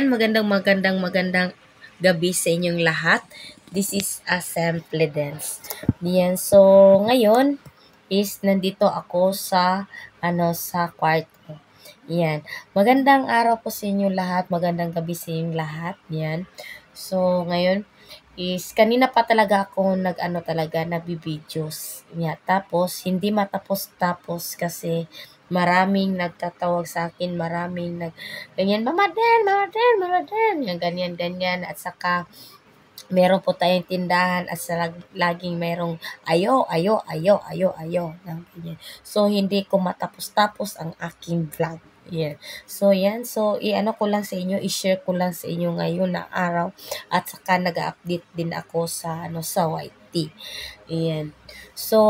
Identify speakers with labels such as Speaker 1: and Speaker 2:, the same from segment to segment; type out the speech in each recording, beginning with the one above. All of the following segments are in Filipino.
Speaker 1: magandang gabi sa inyong lahat. This is Assembly Dance. Yan, so ngayon is nandito ako sa sa kwarto. Yan. Magandang araw po sa inyong lahat, magandang gabi sa inyong lahat. Yan. So ngayon is kanina pa talaga ako nagbibidyoes. Yeah, tapos hindi matapos-tapos kasi maraming nagtatawag sa akin, maraming ganyan, Mama Den, yan, ganyan, at saka meron po tayong tindahan at laging merong ayo, ganyan. So, hindi ko matapos-tapos ang aking vlog. Yeah. So, yan. So, i-ano ko lang sa inyo, i-share ko lang sa inyo ngayon na araw at saka nag-update din ako sa YT. Ayan. So,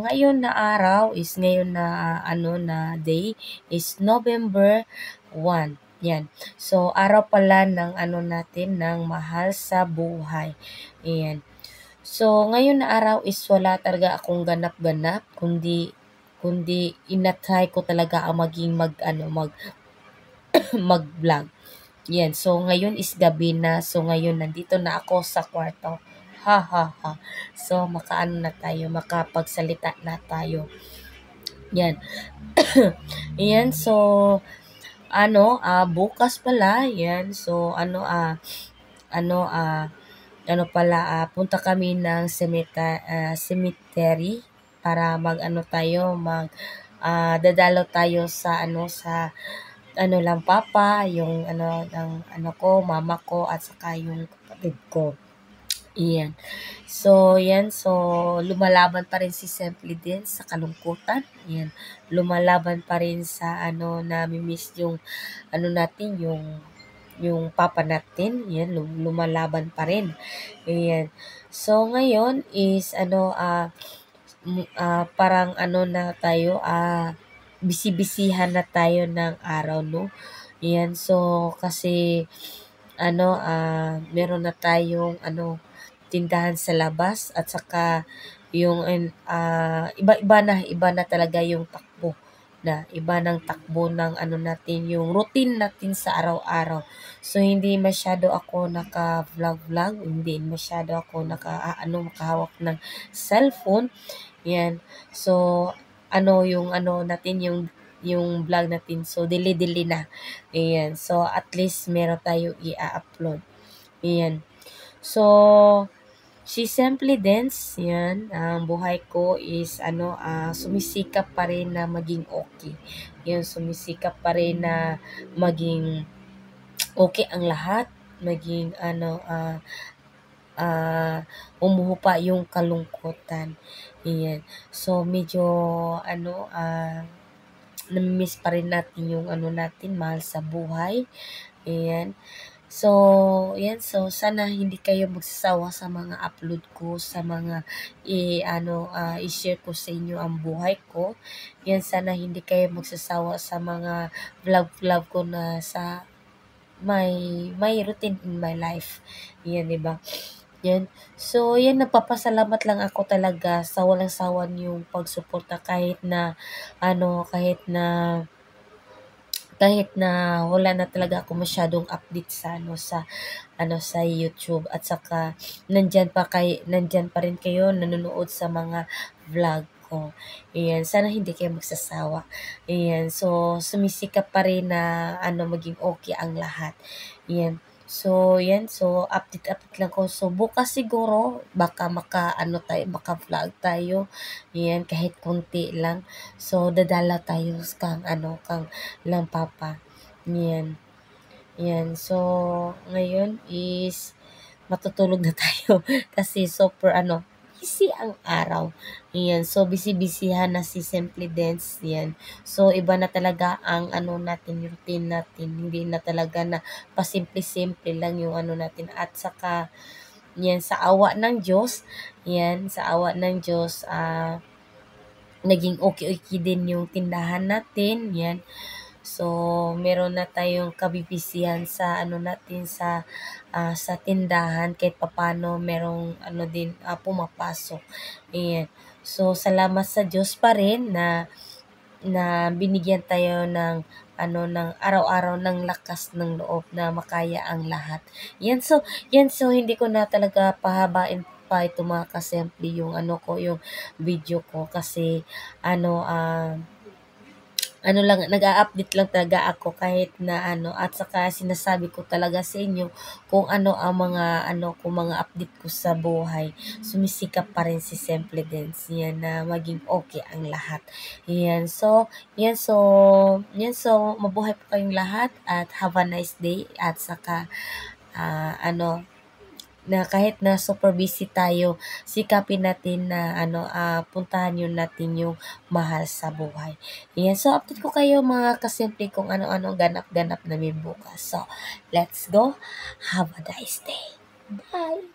Speaker 1: ngayon na araw is ngayon na na day is November 1. Yan. So, araw pala ng natin ng mahal sa buhay. Ayan. So, ngayon na araw is wala talaga akong ganap-ganap kundi inatry ko talaga ang maging mag-vlog. Yan. So, ngayon is gabi na. So, ngayon nandito na ako sa kwarto. Ha ha ha. So, makapagsalita na tayo. Yan. Yan. So, bukas pala. Yan. So, punta kami ng cemetery para dadalo tayo sa lang papa, yung ng ko, mama ko, at saka yung kapatid ko. Iyan. So, yan. So, lumalaban pa rin si Simply din sa kalungkutan. Yan. Lumalaban pa rin sa nami-miss yung natin, yung papa natin. Yan. Lumalaban pa rin. Ayan. So, ngayon is parang na tayo, bisi-bisihan na tayo ng araw, no? Yan. So, kasi meron na tayong tindahan sa labas at saka yung iba na talaga yung takbo iba ng takbo ng natin, yung routine natin sa araw-araw. So, hindi masyado ako naka-vlog, hindi masyado ako makahawak ng cellphone. Yan. So, yung natin, yung vlog natin. So, dili-dili na. Ayan. So, at least meron tayo i-upload. Ayan. So, si Simply Dance, yan, ang buhay ko is sumisikap pa rin na maging okay. Yan, sumisikap pa rin na maging okay ang lahat, maging umuhupa yung kalungkutan. Yan. So, medyo namimiss pa rin natin yung natin, mahal sa buhay. Ayan. So, yan. So, sana hindi kayo magsasawa sa mga upload ko, sa mga i-share ko sa inyo ang buhay ko. Yan, sana hindi kayo magsasawa sa mga vlog ko na sa my routine in my life. Yan, diba? Yan. So, yan, nagpapasalamat lang ako talaga sa walang sawan yung pagsuporta kahit na wala na talaga ako masyadong update sa YouTube, at saka nandyan pa rin kayo nanonood sa mga vlog ko. Ayan, sana hindi kayo magsasawa. Ayan, so sumisikap pa rin na maging okay ang lahat. Ayan. So, yan. So, update lang ko. So, bukas siguro, baka maka-vlog tayo. Yan, kahit konti lang. So, dadala tayo kang lang papa. Yan. Yan. So, ngayon is matutulog na tayo. Kasi super busy ang araw. Yan. So, busy-busyhan na si Simply Dance. Yan. So, iba na talaga ang natin, routine natin. Hindi na talaga na pasimple-simple lang yung natin. At saka, yan, sa awa ng Diyos, naging okay din yung tindahan natin. Yan. So, meron na tayong kabibisihan sa natin sa tindahan, kahit papano merong din pumapasok. Ayan. So, salamat sa Diyos pa rin na binigyan tayo ng ng araw-araw ng lakas ng loob na makaya ang lahat. Yan, so hindi ko na talaga pahabain pa ito mga kasimple yung yung video ko kasi ano, lang, nag-a-update lang talaga ako kahit na at saka sinasabi ko talaga sa inyo kung ano ang kung mga update ko sa buhay. Sumisikap pa rin si Simple Dance yan na maging okay ang lahat. Yan, so mabuhay po kayong lahat at have a nice day at saka na kahit na super busy tayo, sikapin natin na puntahan yun natin yung mahal sa buhay. Yan. So, update ko kayo mga kasimple kung ano-ano ganap-ganap namin bukas. So, let's go. Have a nice day. Bye!